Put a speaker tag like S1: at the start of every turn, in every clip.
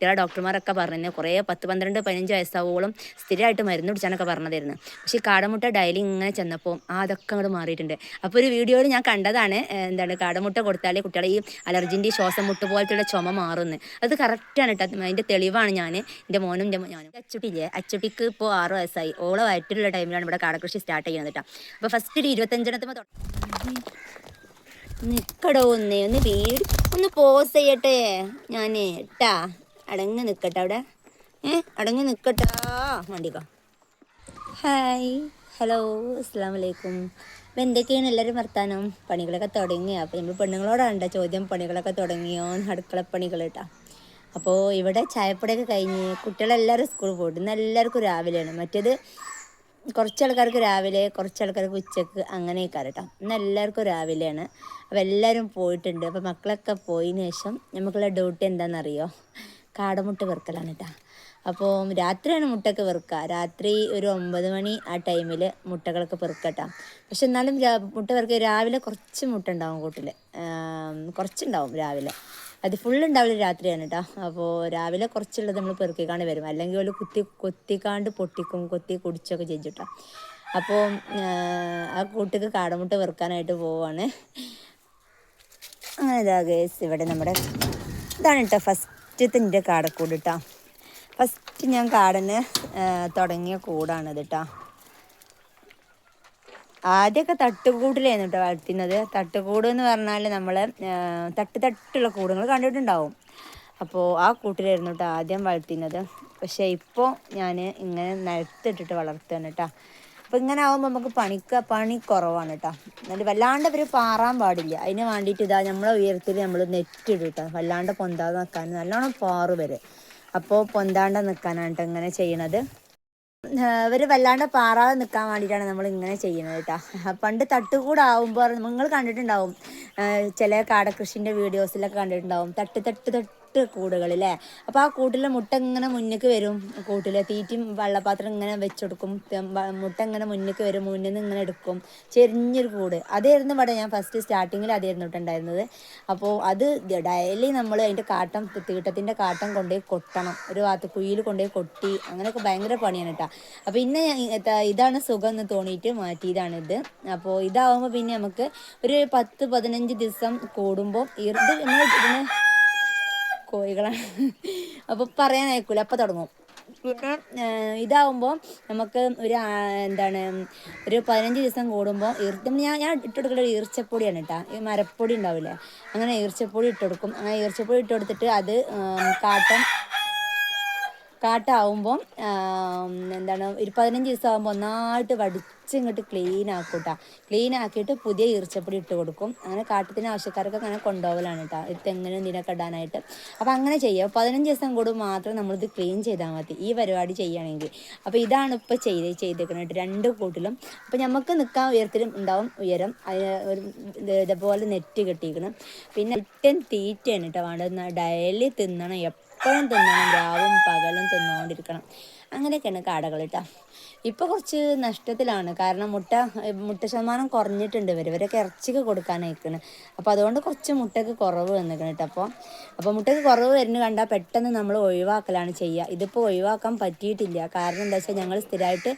S1: കുട്ടികളെ ഡോക്ടർമാരൊക്കെ പറഞ്ഞു കുറേ 10, 12, 15 വയസ്സാവോളം സ്ഥിരമായിട്ട് മരുന്ന് കുടിച്ചാനൊക്കെ പറഞ്ഞതായിരുന്നു. പക്ഷേ ഈ കാടമുട്ട ഡെയിലി ഇങ്ങനെ ചെന്നപ്പോൾ അതൊക്കെ അങ്ങോട്ട് മാറിയിട്ടുണ്ട്. അപ്പോൾ ഒരു വീഡിയോയിൽ ഞാൻ കണ്ടതാണ് എന്താണ് കാടമുട്ട കൊടുത്താൽ കുട്ടികളെ ഈ അലർജിൻ്റെ ശ്വാസം മുട്ട് പോലത്തെ ചുമ മാറുന്നു. അത് കറക്റ്റാണ് കേട്ടോ. അതിൻ്റെ തെളിവാണ് ഞാൻ എൻ്റെ മോനും ഞാനും. അച്ചുട്ടില്ലേ, അച്ചുട്ടിക്ക് ഇപ്പോൾ 6 വയസ്സായി. ഓളെ വയറ്റിലുള്ള ടൈമിലാണ് ഇവിടെ കാടകൃഷി സ്റ്റാർട്ട് ചെയ്യുന്നത് കേട്ടോ. അപ്പോൾ ഫസ്റ്റ് ഒരു 25 നിൽക്കടോ ഒന്ന് വീട് ഒന്ന് പോസ് ചെയ്യട്ടെ ഞാൻ ഇട്ടാ അടങ്ങി നിൽക്കട്ടെ അവിടെ അടങ്ങി നിൽക്കട്ടാ വണ്ടിക്കോ. ഹായ്, ഹലോ, അസ്സാം വലൈക്കും. അപ്പോൾ എന്തൊക്കെയാണ് എല്ലാവരും വർത്താനം? പണികളൊക്കെ തുടങ്ങിയോ? അപ്പോൾ നമ്മൾ പെണ്ണുങ്ങളോടാണ് ചോദ്യം, പണികളൊക്കെ തുടങ്ങിയോ, അടുക്കളപ്പണികൾ കേട്ടോ. അപ്പോൾ ഇവിടെ ചായപ്പൊടിയൊക്കെ കഴിഞ്ഞ് കുട്ടികളെല്ലാവരും സ്കൂളിൽ പോയിട്ട് ഇന്ന് എല്ലാവർക്കും രാവിലെയാണ്. മറ്റേത് കുറച്ച് ആൾക്കാർക്ക് രാവിലെ, കുറച്ച് ആൾക്കാർക്ക് ഉച്ചക്ക് അങ്ങനെയൊക്കെ കേട്ടോ. ഇന്ന് എല്ലാവർക്കും രാവിലെയാണ്. അപ്പോൾ എല്ലാവരും പോയിട്ടുണ്ട്. അപ്പോൾ മക്കളൊക്കെ പോയതിന് ശേഷം നമുക്കുള്ള ഡ്യൂട്ടി എന്താണെന്നറിയോ? കാടമുട്ട വെറുക്കലാണ് കേട്ടോ. അപ്പോൾ രാത്രിയാണ് മുട്ടയൊക്കെ വെറുക്കുക. രാത്രി ഒരു 9 മണി ആ ടൈമിൽ മുട്ടകളൊക്കെ പെറുക്കട്ടോ. പക്ഷെ എന്നാലും മുട്ട വെറുക്കുക രാവിലെ കുറച്ച് മുട്ട ഉണ്ടാവും കൂട്ടിൽ, കുറച്ചുണ്ടാവും രാവിലെ. അത് ഫുള്ളുണ്ടാവില്ല, രാത്രിയാണ് കേട്ടോ. അപ്പോൾ രാവിലെ കുറച്ചുള്ളത് നമ്മൾ പെറുക്കിക്കാണ്ട് വരും. അല്ലെങ്കിൽ ഒരു കൊത്തിക്കാണ്ട് പൊട്ടിക്കും, കൊത്തി കുടിച്ചൊക്കെ ചെയ്തിട്ടോ. അപ്പോൾ ആ കൂട്ടിക്ക് കാടമുട്ട വെറുക്കാനായിട്ട് പോവുകയാണ്. അങ്ങനെ ഇതാ ഗേസ്, ഇവിടെ നമ്മുടെ ഇതാണ് കേട്ടോ ഫസ്റ്റത്തെ കാടക്കൂട് കേട്ടോ. ഫസ്റ്റ് ഞാൻ കാടന് തുടങ്ങിയ കൂടാണിത് കേട്ടോ. ആദ്യമൊക്കെ തട്ടുകൂടിലായിരുന്നു കേട്ടോ വളർത്തുന്നത്. തട്ടുകൂട് എന്ന് പറഞ്ഞാൽ നമ്മൾ തട്ടുള്ള കൂടുകൾ കണ്ടിട്ടുണ്ടാവും. അപ്പോൾ ആ കൂട്ടിലായിരുന്നു കേട്ടോ ആദ്യം വളർത്തുന്നത്. പക്ഷേ ഇപ്പോൾ ഞാൻ ഇങ്ങനെ നിലത്തിട്ടിട്ട് വളർത്തുകയാണ് കേട്ടോ. അപ്പോൾ ഇങ്ങനെ ആകുമ്പോൾ നമുക്ക് പണി കുറവാണ് കേട്ടോ. എന്നിട്ട് വല്ലാണ്ട് ഇവർ പാറാൻ പാടില്ല. അതിന് വേണ്ടിയിട്ട് ഇതാ നമ്മളെ ഉയരത്തിൽ നമ്മൾ നെറ്റിടും കേട്ടോ. വല്ലാണ്ട് പൊന്താതെ നിൽക്കാൻ, നല്ലോണം പാറ് വരെ. അപ്പോൾ പൊന്താണ്ട് നിൽക്കാനാണ് കേട്ടോ ഇങ്ങനെ ചെയ്യണത്. ഇവർ വല്ലാണ്ട് പാറാതെ നിൽക്കാൻ വേണ്ടിയിട്ടാണ് നമ്മൾ ഇങ്ങനെ ചെയ്യുന്നത് കേട്ടോ. പണ്ട് തട്ടുകൂടാവുമ്പോൾ നിങ്ങൾ കണ്ടിട്ടുണ്ടാവും, ചില കാടകൃഷിൻ്റെ വീഡിയോസിലൊക്കെ കണ്ടിട്ടുണ്ടാവും തട്ട് കൂടുകളില്ലേ. അപ്പോൾ ആ കൂട്ടിലെ മുട്ട ഇങ്ങനെ മുന്നിലേക്ക് വരും. കൂട്ടിലെ തീറ്റയും വെള്ളപ്പാത്രം ഇങ്ങനെ വെച്ചെടുക്കും. മുട്ട ഇങ്ങനെ മുന്നിലേക്ക് വരും, മുന്നിൽ നിന്ന് ഇങ്ങനെ എടുക്കും. ചെരിഞ്ഞൊരു കൂട് അതായിരുന്നു ഇവിടെ ഞാൻ ഫസ്റ്റ് സ്റ്റാർട്ടിങ്ങിൽ അതായിരുന്നു ഉണ്ടായിരുന്നത്. അപ്പോൾ അത് ഡെയിലി നമ്മൾ അതിൻ്റെ തീട്ടത്തിൻ്റെ കാട്ടം കൊണ്ടുപോയി കൊട്ടണം. ഒരു ഭാഗത്ത് കുയിൽ കൊണ്ടുപോയി കൊട്ടി അങ്ങനെയൊക്കെ ഭയങ്കര പണിയാണ് കേട്ടോ. അപ്പോൾ പിന്നെ ഇതാണ് സുഖം എന്ന് തോന്നിയിട്ട് മാറ്റിയതാണിത്. അപ്പോൾ ഇതാവുമ്പോൾ പിന്നെ നമുക്ക് ഒരു 10-15 ദിവസം കൂടുമ്പോൾ ഇതിന് കോഴികളാണ് അപ്പോൾ പറയാൻ അയക്കൂല, അപ്പോൾ തുടങ്ങും. പിന്നെ ഇതാവുമ്പോൾ നമുക്ക് ഒരു 15 ദിവസം കൂടുമ്പോൾ ഞാൻ ഇട്ടെടുക്കുന്ന ഈർച്ചപ്പൊടിയാണ് കേട്ടോ. ഈ മരപ്പൊടി ഉണ്ടാവില്ലേ, അങ്ങനെ ഈർച്ചപ്പൊടി ഇട്ടെടുക്കും. അങ്ങനെ ഈർച്ചപ്പൊടി ഇട്ടെടുത്തിട്ട് അത് കാട്ടാവുമ്പോൾ ഒരു 15 ദിവസം ആകുമ്പോൾ ഒന്നായിട്ട് ഇങ്ങോട്ട് ക്ലീൻ ആക്കും കേട്ടോ. ക്ലീൻ ആക്കിയിട്ട് പുതിയ ഈർച്ചപ്പൊടി ഇട്ട് കൊടുക്കും. അങ്ങനെ കാട്ടത്തിന് ആവശ്യക്കാർക്ക് അങ്ങനെ കൊണ്ടുപോകലാണ് കേട്ടോ, തെങ്ങിനും ഇതിനൊക്കെ ഇടാനായിട്ട്. അപ്പോൾ അങ്ങനെ ചെയ്യുക. 15 ദിവസം കൂടും മാത്രം നമ്മളിത് ക്ലീൻ ചെയ്താൽ മതി ഈ പരിപാടി ചെയ്യുകയാണെങ്കിൽ. അപ്പോൾ ഇതാണ് ഇപ്പോൾ ചെയ്തേക്കുന്നത് 2 കൂട്ടിലും. അപ്പോൾ നമുക്ക് നിൽക്കാൻ ഉയരത്തിലും ഉണ്ടാവും ഉയരം. ഇതേപോലെ നെറ്റ് കെട്ടിയിരിക്കണം. പിന്നെ തീറ്റയാണ് കേട്ടോ വേണ്ടത്. ഡെയിലി തിന്നണം, എപ്പോഴും തിന്നണം, രാവും പകലും തിന്നുകൊണ്ടിരിക്കണം. അങ്ങനെയൊക്കെയാണ് കാടകൾ കേട്ടോ. ഇപ്പോൾ കുറച്ച് നഷ്ടത്തിലാണ്, കാരണം മുട്ട ശതമാനം കുറഞ്ഞിട്ടുണ്ട്. ഇവരൊക്കെ ഇറച്ചിക്ക് കൊടുക്കാനായിക്കണ്. അപ്പോൾ അതുകൊണ്ട് കുറച്ച് മുട്ടയ്ക്ക് കുറവ് വന്നിരിക്കണം കേട്ടോ. അപ്പോൾ മുട്ടയ്ക്ക് കുറവ് വരുന്നത് കണ്ടാൽ പെട്ടെന്ന് നമ്മൾ ഒഴിവാക്കലാണ് ചെയ്യുക. ഇതിപ്പോൾ ഒഴിവാക്കാൻ പറ്റിയിട്ടില്ല. കാരണം എന്താ വെച്ചാൽ ഞങ്ങൾ സ്ഥിരമായിട്ട്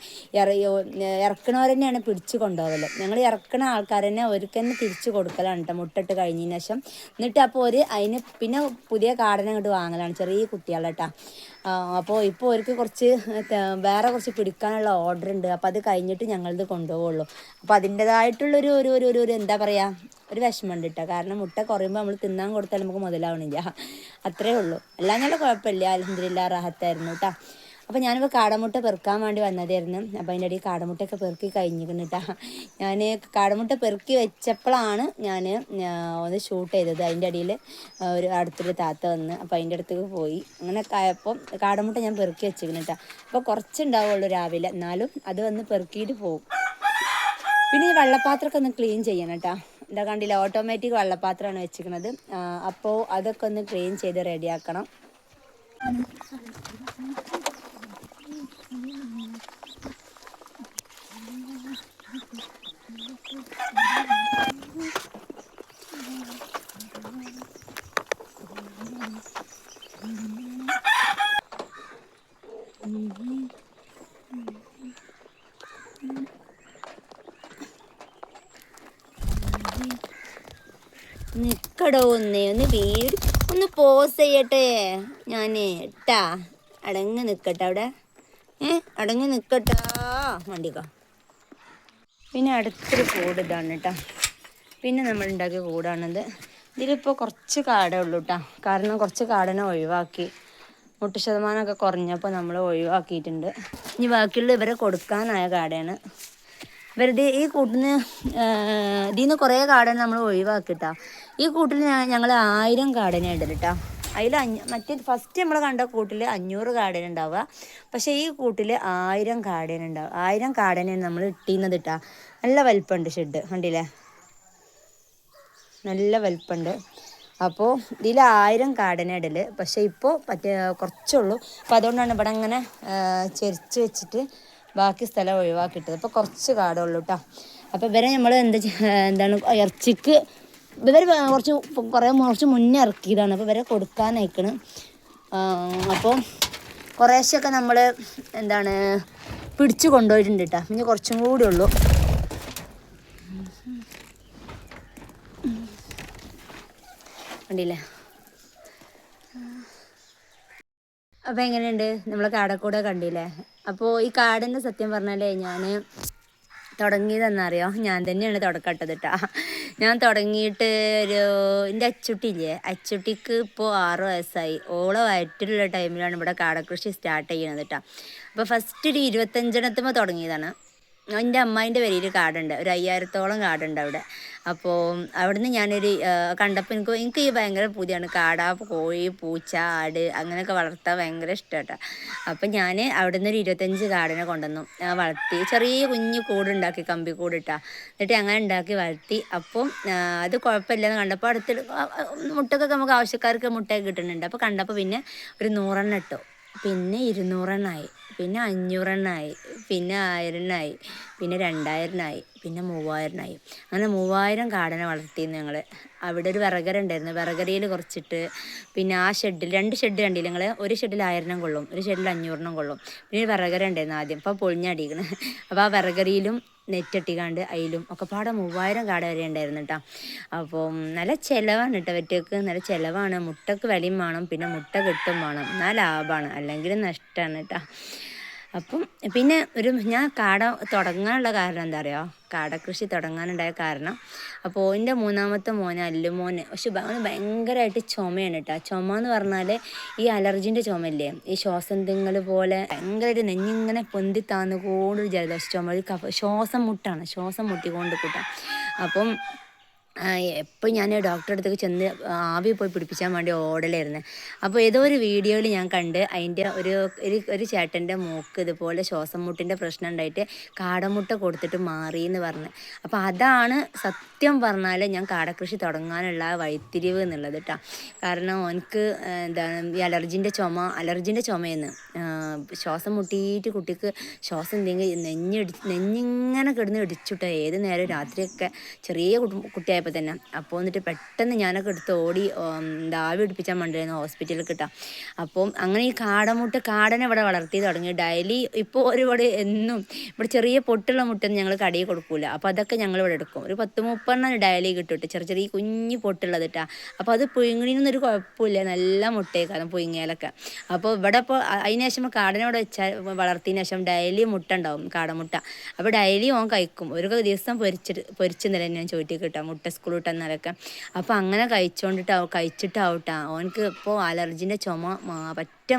S1: ഇറക്കണവർ തന്നെയാണ് പിടിച്ച് കൊണ്ടുപോകല്. ഞങ്ങൾ ഇറക്കണ ആൾക്കാർ തന്നെ ഒരുക്കന്നെ തിരിച്ച് കൊടുക്കലാണ് കേട്ടോ മുട്ടിട്ട് കഴിഞ്ഞതിന് ശേഷം. എന്നിട്ട് അപ്പോൾ അതിന് പിന്നെ പുതിയ കാടനെ അങ്ങോട്ട് വാങ്ങലാണ്, ചെറിയ കുട്ടികളെ കേട്ടോ. അപ്പോൾ ഇപ്പോൾ അവർക്ക് വേറെ കുറച്ച് പിടിക്കാനുള്ള ഓർഡർ ഉണ്ട്. അപ്പോൾ അത് കഴിഞ്ഞിട്ട് ഞങ്ങളിത് കൊണ്ടുപോകുള്ളൂ. അപ്പോൾ അതിൻ്റേതായിട്ടുള്ളൊരു ഒരു എന്താ പറയുക, ഒരു വിഷമമുണ്ട് കേട്ടോ. കാരണം മുട്ട കുറയുമ്പോൾ നമ്മൾ തിന്നാൻ കൊടുത്താൽ നമുക്ക് മുതലാവണില്ല, അത്രേ ഉള്ളൂ. എല്ലാം നല്ല കുഴപ്പമില്ല, അൽഹംദുലില്ലാ റാഹത്തായിരുന്നു കേട്ടോ. അപ്പോൾ ഞാനിപ്പോൾ കാടമുട്ട പെറുക്കാൻ വേണ്ടി വന്നതായിരുന്നു. അപ്പോൾ അതിൻ്റെ ഇടയിൽ കാടമുട്ടയൊക്കെ പെറുക്കി കഴിഞ്ഞിരിക്കുന്നു കേട്ടോ. ഞാൻ കാടമുട്ട പെറുക്കി വെച്ചപ്പോഴാണ് ഞാൻ ഒന്ന് ഷൂട്ട് ചെയ്തത്. അതിൻ്റെ ഇടയിൽ അടുത്തൊരു താത്ത വന്ന്, അപ്പോൾ അതിൻ്റെ അടുത്തേക്ക് പോയി. അങ്ങനെ ആയപ്പോൾ കാടമുട്ട ഞാൻ പെറുക്കി വെച്ചിരിക്കുന്നു കേട്ടോ. അപ്പോൾ കുറച്ചുണ്ടാവുള്ളൂ രാവിലെ, എന്നാലും അത് വന്ന് പെറുക്കിയിട്ട് പോകും. പിന്നെ ഈ വെള്ളപ്പാത്രമൊക്കെ ഒന്ന് ക്ലീൻ ചെയ്യണം കേട്ടോ. എന്താ കണ്ടില്ല, ഓട്ടോമാറ്റിക് വെള്ളപ്പാത്രമാണ് വെച്ചിരിക്കുന്നത്. അപ്പോൾ അതൊക്കെ ഒന്ന് ക്ലീൻ ചെയ്ത് റെഡിയാക്കണം. നിക്കടോ ഒന്ന് ഒന്ന് പോസ് ചെയ്യട്ടെ ഞാൻ ഇട്ടാ അടങ്ങി നിൽക്കട്ടെ അവിടെ അടങ്ങി നിൽക്കട്ടാ വണ്ടിക്ക. പിന്നെ അടുത്തൊരു കൂട് ഇതാണ് കേട്ടോ. പിന്നെ നമ്മൾ ഉണ്ടാക്കിയ കൂടാണിത്. ഇതിലിപ്പോൾ കുറച്ച് കാടേ ഉള്ളൂ കേട്ടോ. കാരണം കുറച്ച് കാടനെ ഒഴിവാക്കി, മുട്ട ശതമാനമൊക്കെ കുറഞ്ഞപ്പോൾ നമ്മൾ ഒഴിവാക്കിയിട്ടുണ്ട്. ഇനി ബാക്കിയുള്ള ഇവരെ കൊടുക്കാനായ കാടയാണ്. വെറുതെ ഈ കൂട്ടിന് ഇതിൽ നിന്ന് കുറേ കാടനെ നമ്മൾ ഒഴിവാക്കിട്ടാ. ഈ കൂട്ടിൽ ഞങ്ങൾ 1000 കാടനെ ഇടലിട്ടാ. അതിൽ മറ്റേ ഫസ്റ്റ് നമ്മൾ കണ്ട കൂട്ടിൽ 500 കാടന ഉണ്ടാവുക. പക്ഷേ ഈ കൂട്ടിൽ 1000 കാടന ഉണ്ടാവുക. 1000 കാടനയാണ് നമ്മൾ ഇട്ടിരുന്നത് ഇട്ടാ. നല്ല വലിപ്പമുണ്ട് ഷെഡ്, കണ്ടില്ലേ, നല്ല വലിപ്പമുണ്ട്. അപ്പോൾ ഇതിൽ 1000 കാടന ഇടൽ. പക്ഷേ ഇപ്പോൾ കുറച്ചുള്ളൂ. അപ്പോൾ അതുകൊണ്ടാണ് ഇവിടെ അങ്ങനെ ചെരിച്ച് വെച്ചിട്ട് ബാക്കി സ്ഥലം ഒഴിവാക്കിയിട്ടത്. അപ്പോൾ കുറച്ച് കാടുള്ളൂ കേട്ടോ. അപ്പോൾ ഇവരെ നമ്മൾ എന്താണ് ഇറച്ചിക്ക് ഇവർ കുറച്ച് മുന്നേ ഇറക്കിയതാണ്. അപ്പോൾ ഇവരെ കൊടുക്കാനയക്കണം. അപ്പോൾ കുറേശ്ശൊക്കെ നമ്മൾ എന്താണ് പിടിച്ച് കൊണ്ടുപോയിട്ടുണ്ട് കേട്ടോ. ഇനി കുറച്ചും കൂടി ഉള്ളൂ. കണ്ടില്ലേ? അപ്പോൾ എങ്ങനെയുണ്ട് നമ്മളെ കാടക്കൂടെ കണ്ടില്ലേ? അപ്പോൾ ഈ കാടിൻ്റെ സത്യം പറഞ്ഞാലേ ഞാൻ തുടങ്ങിയതെന്നറിയോ, ഞാൻ തന്നെയാണ് തുടക്കട്ടത് കേട്ടോ. ഞാൻ തുടങ്ങിയിട്ട് എൻ്റെ അച്ചുട്ടിയില്ലേ, അച്ചുട്ടിക്ക് ഇപ്പോൾ 6 വയസ്സായി. ഓളെ വയറ്റിലുള്ള ടൈമിലാണ് ഇവിടെ കാടക്കൃഷി സ്റ്റാർട്ട് ചെയ്യുന്നത് കേട്ടോ. അപ്പോൾ ഫസ്റ്റ് ഒരു 25 തുടങ്ങിയതാണ്. എൻ്റെ അമ്മായിൻ്റെ പേരിൽ കാടുണ്ട്, ഒരു 5000-ഓളം കാടുണ്ട് അവിടെ. അപ്പോൾ അവിടുന്ന് ഞാനൊരു കണ്ടപ്പോൾ എനിക്ക് ഈ ഭയങ്കര പൂതിയാണ്. കാട, കോഴി, പൂച്ച, ആട് അങ്ങനെയൊക്കെ വളർത്താൻ ഭയങ്കര ഇഷ്ടമാട്ടോ. അപ്പം ഞാൻ അവിടെ നിന്ന് ഒരു 25 കാടിനെ കൊണ്ടുവന്നു വളർത്തി. ചെറിയ കുഞ്ഞു കൂടുണ്ടാക്കി, കമ്പി കൂടിട്ടാ. എന്നിട്ട് അങ്ങനെ ഉണ്ടാക്കി വളർത്തി. അപ്പം അത് കുഴപ്പമില്ലെന്ന് കണ്ടപ്പോൾ മുട്ടക്കൊക്കെ നമുക്ക് ആവശ്യക്കാർക്ക് മുട്ടയൊക്കെ കിട്ടുന്നുണ്ട്. അപ്പോൾ കണ്ടപ്പോൾ പിന്നെ ഒരു 100 ഇട്ടു. പിന്നെ 200 പിന്നെ 500 പിന്നെ 1000 പിന്നെ 2000 പിന്നെ 3000 അങ്ങനെ 3000 കാടനെ വളർത്തിയിരുന്നു ഞങ്ങൾ. അവിടെ ഒരു വിറകരുണ്ടായിരുന്നു. വിറകരയിൽ കുറച്ചിട്ട് പിന്നെ ആ ഷെഡിൽ 2 ഷെഡ് കണ്ടില്ല നിങ്ങൾ. ഒരു ഷെഡിൽ 1000 കൊള്ളും, ഒരു ഷെഡിൽ 500 കൊള്ളും. പിന്നെ വിറകര ഉണ്ടായിരുന്നു ആദ്യം, അപ്പോൾ പൊളിഞ്ഞടിക്കണം. അപ്പോൾ ആ വിറകരിയിലും നെറ്റട്ടിക്കാണ്ട് അതിലും ഒക്കെ പാടെ 3000 കാട വരെ ഉണ്ടായിരുന്നു കേട്ടോ. അപ്പോൾ നല്ല ചിലവാണ് കേട്ടോ. വെറ്റക്ക് നല്ല ചിലവാണ്. മുട്ടക്ക് വിലയും വേണം, പിന്നെ മുട്ട കിട്ടും വേണം, എന്നാൽ ലാഭമാണ്, അല്ലെങ്കിൽ നഷ്ടമാണ് കേട്ടോ. അപ്പം പിന്നെ ഞാൻ കാട തുടങ്ങാനുള്ള കാരണം എന്താ പറയുക, കാടക്കൃഷി തുടങ്ങാനുണ്ടായ കാരണം, അപ്പോൾ എൻ്റെ 3ാമത്തെ മോന് അല്ലുമോന് പക്ഷെ ഭയങ്കരമായിട്ട് ചുമയാണ് കേട്ടോ. ചുമ എന്ന് പറഞ്ഞാൽ ഈ അലർജിൻ്റെ ചുമയില്ലേ, ഈ ശ്വാസം തിങ്ങൽ പോലെ ഭയങ്കരമായിട്ട് നെഞ്ഞിങ്ങനെ പൊന്തി താന്നുകൊണ്ടൊരു ജലദോഷ ചുമ, ഒരു ശ്വാസം മുട്ടിക്കൊണ്ട് കൂട്ടാം. അപ്പം എപ്പോൾ ഞാൻ ഡോക്ടറെ അടുത്തേക്ക് ചെന്ന് ആവി പോയി പിടിപ്പിച്ചാൻ വേണ്ടി ഓടലായിരുന്നു. അപ്പോൾ ഏതോ ഒരു വീഡിയോയിൽ ഞാൻ കണ്ട് അതിൻ്റെ ഒരു ചേട്ടൻ്റെ മൂക്ക് ഇതുപോലെ ശ്വാസം മുട്ടിൻ്റെ പ്രശ്നം ഉണ്ടായിട്ട് കാടമുട്ട കൊടുത്തിട്ട് മാറി എന്ന് പറഞ്ഞ്. അപ്പോൾ അതാണ് സത്യം പറഞ്ഞാൽ ഞാൻ കാടക്കൃഷി തുടങ്ങാനുള്ള വഴിത്തിരിവ് എന്നുള്ളത് കേട്ടോ. കാരണം എനിക്ക് എന്താണ് ഈ അലർജിൻ്റെ ചുമയെന്ന് ശ്വാസം മുട്ടിയിട്ട് കുട്ടിക്ക് ശ്വാസം എന്തെങ്കിലും നെഞ്ഞിങ്ങനെ കിടന്ന് ഇടിച്ചിട്ടോ ഏത് നേരം രാത്രിയൊക്കെ ചെറിയ കുട്ടിയായ തന്നെ. അപ്പോൾ എന്നിട്ട് പെട്ടെന്ന് ഞാനൊക്കെ എടുത്ത് ഓടി ആവി പിടിപ്പിച്ചാൽ വേണ്ടിയായിരുന്നു ഹോസ്പിറ്റലിൽ കിട്ടാം. അപ്പം അങ്ങനെ ഈ കാടനെ ഇവിടെ വളർത്തി തുടങ്ങി. ഡെയിലി ഇപ്പോൾ ഒരുപാട് എന്നും ഇവിടെ ചെറിയ പൊട്ടുള്ള മുട്ടൊന്നും ഞങ്ങൾ കടയിൽ കൊടുക്കൂല. അപ്പോൾ അതൊക്കെ ഞങ്ങൾ ഇവിടെ എടുക്കും. ഒരു 10-30 ഡെയിലി കിട്ടും, ചെറിയ കുഞ്ഞ് പൊട്ടുള്ളത് കേട്ടോ. അപ്പോൾ അത് പുഴുങ്ങണിന്നൊരു കുഴപ്പമില്ല, നല്ല മുട്ടയൊക്കെ പുഴുങ്ങിയാലൊക്കെ. അപ്പോൾ ഇവിടെ ഇപ്പോൾ അതിന് ശേഷം കാടനെ ഇവിടെ വളർത്തിയതിന് ശേഷം ഡെയിലി മുട്ട ഉണ്ടാവും, കാടമുട്ട. അപ്പോൾ ഡെയിലി ഓൻ കഴിക്കും. ഒരു ദിവസം പൊരിച്ചെന്നില്ല ഞാൻ ചോദിച്ചു കിട്ടാം മുട്ട സ്കൂൾ വിട്ടെന്നാലൊക്കെ. അപ്പോൾ അങ്ങനെ കഴിച്ചിട്ടാവട്ടാ ഓനക്ക് ഇപ്പോൾ അലർജിൻ്റെ ചുമ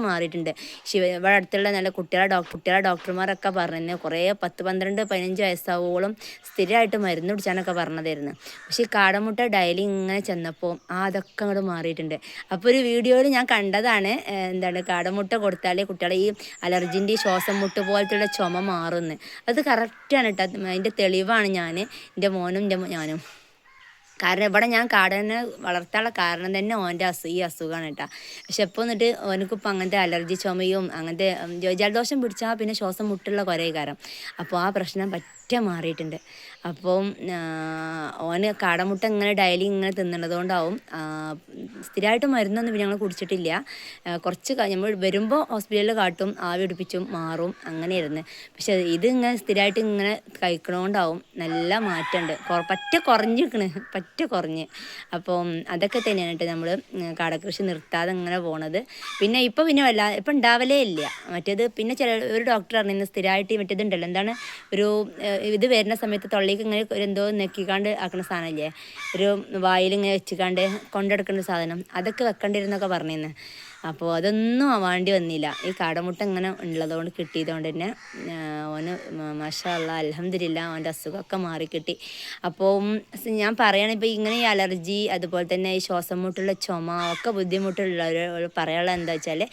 S1: മാറിയിട്ടുണ്ട്. ഇവിടെ അടുത്തുള്ള നല്ല കുട്ടികളെ ഡോക്ടർമാരൊക്കെ പറഞ്ഞു കുറേ 10-12-15 വയസ്സാവോളം സ്ഥിരമായിട്ട് മരുന്ന് പിടിച്ചാനൊക്കെ പറഞ്ഞതായിരുന്നു. പക്ഷേ ഈ കാടമുട്ട ഡെയിലി ഇങ്ങനെ ചെന്നപ്പോൾ അതൊക്കെ അങ്ങോട്ട് മാറിയിട്ടുണ്ട്. അപ്പോൾ ഒരു വീഡിയോയിൽ ഞാൻ കണ്ടതാണ് എന്താണ് കാടമുട്ട കൊടുത്താലേ കുട്ടികളെ ഈ അലർജിൻ്റെ ശ്വാസം മുട്ട് പോലത്തുള്ള ചുമ മാറുന്നു. അത് കറക്റ്റാണ് കേട്ടോ. അതിൻ്റെ തെളിവാണ് എൻ്റെ മോനും ഞാനും. കാരണം ഇവിടെ ഞാൻ കാടനെ വളർത്താനുള്ള കാരണം തന്നെ ഓൻ്റെ ഈ അസുഖമാണ് കേട്ടോ. പക്ഷെ എപ്പോൾ എന്നിട്ട് ഓനക്കിപ്പോൾ അങ്ങനത്തെ അലർജി ചുമയും അങ്ങനത്തെ ജലദോഷം പിടിച്ചാൽ പിന്നെ ശ്വാസം മുട്ടുള്ള കുറേ കാരണം. അപ്പോൾ ആ പ്രശ്നം മാറിയിട്ടുണ്ട്. അപ്പം ഓന് കാടമുട്ട ഇങ്ങനെ ഡെയിലി ഇങ്ങനെ തിന്നണതുകൊണ്ടാവും. സ്ഥിരമായിട്ട് മരുന്നൊന്നും പിന്നെ ഞങ്ങൾ കുടിച്ചിട്ടില്ല. കുറച്ച് നമ്മൾ വരുമ്പോൾ ഹോസ്പിറ്റലിൽ കാട്ടും, ആവി പിടിപ്പിച്ചും മാറും, അങ്ങനെയായിരുന്നു. പക്ഷെ ഇത് ഇങ്ങനെ സ്ഥിരമായിട്ട് ഇങ്ങനെ കഴിക്കണോണ്ടാവും നല്ല മാറ്റമുണ്ട്. പറ്റ കുറഞ്ഞ്. അപ്പം അതൊക്കെ തന്നെയാണ് കേട്ടോ നമ്മൾ കാടകൃഷി നിർത്താതെ ഇങ്ങനെ പോണത്. പിന്നെ ഇപ്പം ഉണ്ടാവലേ ഇല്ല. മറ്റേത് പിന്നെ ഒരു ഡോക്ടർ പറഞ്ഞിരുന്നു സ്ഥിരമായിട്ട് മറ്റേതുണ്ടല്ലോ, എന്താണ് ഒരു ഇത് വരുന്ന സമയത്ത് തൊള്ളിക്ക് ഇങ്ങനെ എന്തോ നെക്കിക്കാണ്ട് ആക്കുന്ന സാധനമില്ലേ, ഒരു വായിൽ ഇങ്ങനെ വെച്ചിക്കാണ്ട് കൊണ്ടെടുക്കേണ്ട സാധനം, അതൊക്കെ വെക്കേണ്ടിരുന്നൊക്കെ പറഞ്ഞിരുന്നു. അപ്പോൾ അതൊന്നും വേണ്ടി വന്നില്ല. ഈ കാടമുട്ട ഇങ്ങനെ ഉള്ളതുകൊണ്ട് കിട്ടിയതുകൊണ്ട് തന്നെ ഓന് മാഷാ അല്ലാഹ് അൽഹംദുലില്ലാഹ് അവൻ്റെ അസുഖമൊക്കെ മാറിക്കിട്ടി. അപ്പോൾ ഞാൻ പറയുകയാണെങ്കിൽ ഇപ്പോൾ ഇങ്ങനെ ഈ അലർജി, അതുപോലെ തന്നെ ഈ ശ്വാസം മുട്ടുള്ള ചുമ ഒക്കെ ബുദ്ധിമുട്ടുള്ളവർ പറയാനുള്ളത് എന്താ വെച്ചാൽ,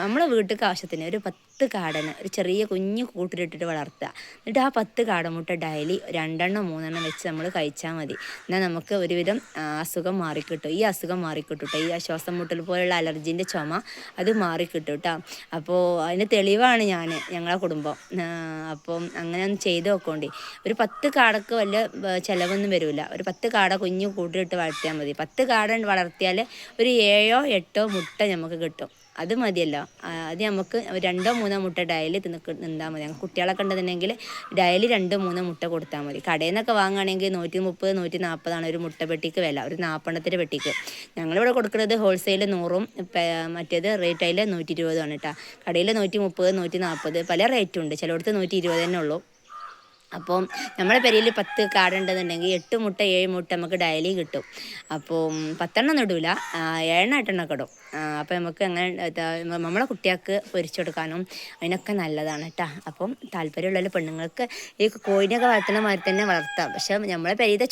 S1: നമ്മളെ വീട്ടിലേക്ക് ആവശ്യത്തിന് ഒരു 10 കാടന് ഒരു ചെറിയ കുഞ്ഞു കൂട്ടിലിട്ടിട്ട് വളർത്തുക. എന്നിട്ട് ആ 10 കാടമുട്ട ഡെയിലി 2-3 വെച്ച് നമ്മൾ കഴിച്ചാൽ മതി. എന്നാൽ നമുക്ക് ഒരുവിധം അസുഖം മാറിക്കിട്ടും. ഈ അസുഖം മാറിക്കിട്ടും കേട്ടോ. ഈ ശ്വാസം മുട്ടൽ പോലുള്ള അലർജീൻ്റെ ചുമ അത് മാറിക്കിട്ടും കേട്ടോ. അപ്പോൾ അതിന് തെളിവാണ് ഞങ്ങളെ കുടുംബം. അപ്പം അങ്ങനെ ഒന്ന് ചെയ്ത് നോക്കോണ്ടി. ഒരു 10 കാടക്ക് വലിയ ചിലവൊന്നും വരില്ല. ഒരു 10 കാട കുഞ്ഞു കൂട്ടിലിട്ട് വളർത്തിയാൽ മതി. 10 കാട വളർത്തിയാൽ ഒരു 7-8 മുട്ട നമുക്ക് കിട്ടും. അത് മതിയല്ലോ. അത് നമുക്ക് 2-3 മുട്ട ഡെയിലി നിന്നാൽ മതി. കുട്ടികളൊക്കെ ഉണ്ടെന്നുണ്ടെങ്കിൽ ഡെയിലി 2-3 മുട്ട കൊടുത്താൽ മതി. കടയിൽ നിന്നൊക്കെ വാങ്ങുകയാണെങ്കിൽ 130-140 ഒരു മുട്ട പെട്ടിക്ക് വില, ഒരു 40 പെട്ടിക്ക്. ഞങ്ങളിവിടെ കൊടുക്കുന്നത് ഹോൾസെയിൽ 100-ഉം മറ്റേത് റീറ്റെയിൽ 120 കേട്ടോ. കടയിൽ 130-140 പല റേറ്റും ഉണ്ട്. ചിലയിടത്ത് 120 തന്നെ ഉള്ളൂ. അപ്പം നമ്മുടെ പെരയിൽ 10 കാടുണ്ടെന്നുണ്ടെങ്കിൽ 8 മുട്ട 7 മുട്ട നമുക്ക് ഡെയിലി കിട്ടും. അപ്പോൾ 10 ഇടൂല, 7-8 ഇടും. അപ്പോൾ നമുക്ക് അങ്ങനെ നമ്മളെ കുട്ടികൾക്ക് പൊരിച്ചെടുക്കാനും അതിനൊക്കെ നല്ലതാണ് കേട്ടോ. അപ്പം താല്പര്യമുള്ള പെണ്ണുങ്ങൾക്ക് ഈ കോഴിനൊക്കെ വളർത്തുന്ന മാതിരി തന്നെ വളർത്താം. പക്ഷെ നമ്മളെ പെരയിലെ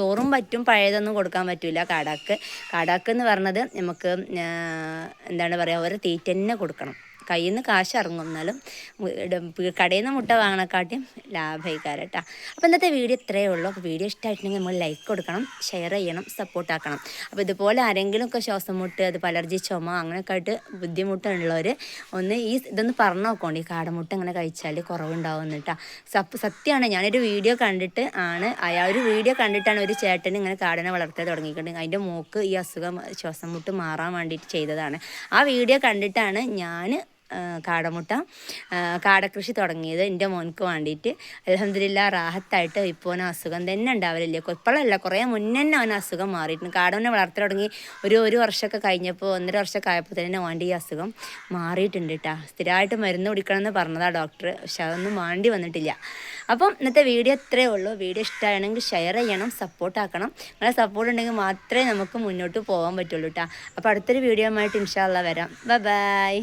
S1: ചോറും പറ്റും, പഴയതൊന്നും കൊടുക്കാൻ പറ്റില്ല കാടാക്ക് എന്ന് പറഞ്ഞത് നമുക്ക് എന്താണ് പറയുക, ഓരോ തീറ്റ തന്നെ കൊടുക്കണം. കയ്യിൽ നിന്ന് കാശ് ഇറങ്ങും, എന്നാലും കടയിൽ നിന്ന് മുട്ട വാങ്ങണക്കാട്ടിയും ലാഭമായിക്കാരം കേട്ടോ. അപ്പോൾ ഇന്നത്തെ വീഡിയോ ഇത്രയേ ഉള്ളൂ. അപ്പോൾ വീഡിയോ ഇഷ്ടമായിട്ടുണ്ടെങ്കിൽ നമ്മൾ ലൈക്ക് കൊടുക്കണം, ഷെയർ ചെയ്യണം, സപ്പോർട്ടാക്കണം. അപ്പോൾ ഇതുപോലെ ആരെങ്കിലുമൊക്കെ ശ്വാസം മുട്ട്, അത് അലർജി, ചുമ അങ്ങനെയൊക്കെ ആയിട്ട് ബുദ്ധിമുട്ടുള്ളവർ ഒന്ന് ഇതൊന്ന് പറഞ്ഞു നോക്കോണ്ടി. കാടമുട്ട ഇങ്ങനെ കഴിച്ചാൽ കുറവുണ്ടാവും കേട്ടോ. സത്യമാണ്. ഞാനൊരു വീഡിയോ കണ്ടിട്ട് ഒരു ചേട്ടൻ ഇങ്ങനെ കാടനെ വളർത്താൻ തുടങ്ങിയിട്ടുണ്ട്. അതിൻ്റെ മൂക്ക് ഈ അസുഖം ശ്വാസം മുട്ട് മാറാൻ വേണ്ടിയിട്ട് ചെയ്തതാണ്. ആ വീഡിയോ കണ്ടിട്ടാണ് ഞാൻ കാടകൃഷി തുടങ്ങിയത് എൻ്റെ മോൻക്ക് വേണ്ടിയിട്ട്. അൽഹംദുലില്ലാഹ് റാഹത്തായിട്ട് ഇപ്പോൾ അവന് അസുഖം തന്നെ ഉണ്ടാവലില്ല. ഇപ്പോഴല്ല, കുറേ മുന്നേ അവന് അസുഖം മാറിയിട്ടുണ്ട്. കാടനെ വളർത്തി തുടങ്ങി ഒരു വർഷമൊക്കെ കഴിഞ്ഞപ്പോൾ, 1.5 വർഷമൊക്കെ ആയപ്പോൾ തന്നെ അവൻ്റെ ഈ അസുഖം മാറിയിട്ടുണ്ട് കേട്ടോ. സ്ഥിരമായിട്ട് മരുന്ന് കുടിക്കണമെന്ന് പറഞ്ഞതാണ് ഡോക്ടർ, പക്ഷെ അതൊന്നും വേണ്ടി വന്നിട്ടില്ല. അപ്പം ഇന്നത്തെ വീഡിയോ ഇത്രയേ ഉള്ളൂ. വീഡിയോ ഇഷ്ടമാണെങ്കിൽ ഷെയർ ചെയ്യണം, സപ്പോർട്ടാക്കണം. നിങ്ങളെ സപ്പോർട്ട് ഉണ്ടെങ്കിൽ മാത്രമേ നമുക്ക് മുന്നോട്ട് പോകാൻ പറ്റുള്ളൂ കേട്ടോ. അപ്പോൾ അടുത്തൊരു വീഡിയോ ആയിട്ട് ഇൻഷാ അല്ലാഹ് വരാം. ബൈ.